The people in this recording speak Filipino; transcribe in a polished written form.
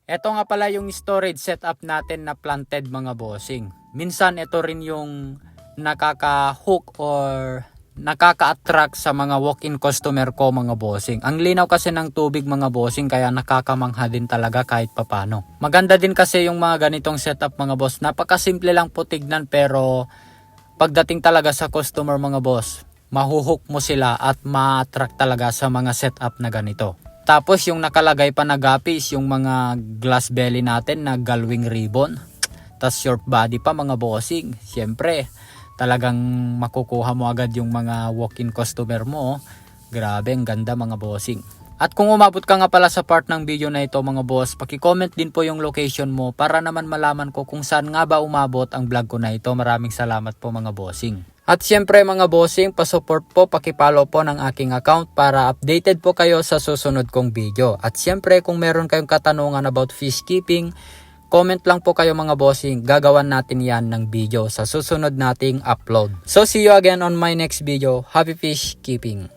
Ito nga pala yung storage setup natin na planted mga bossing. Minsan ito rin yung nakaka-hook or nakaka-attract sa mga walk-in customer ko mga bossing. Ang linaw kasi ng tubig mga bossing kaya nakakamangha din talaga kahit papano. Maganda din kasi yung mga ganitong setup mga boss. Napakasimple lang po tignan pero pagdating talaga sa customer mga boss, mahuhook mo sila at ma-attract talaga sa mga setup na ganito. Tapos yung nakalagay pa na guppies, yung mga glass belly natin na galwing ribbon. Tapos short body pa mga bossing. Siyempre, talagang makukuha mo agad yung mga walk-in customer mo. Grabe, ang ganda mga bossing. At kung umabot ka nga pala sa part ng video na ito mga boss, paki-comment din po yung location mo para naman malaman ko kung saan nga ba umabot ang vlog ko na ito. Maraming salamat po mga bossing. At syempre mga bossing, pa-support po, paki-follow po ng aking account para updated po kayo sa susunod kong video. At syempre kung meron kayong katanungan about fish keeping, comment lang po kayo mga bossing, gagawan natin yan ng video sa susunod nating upload. So see you again on my next video. Happy fish keeping!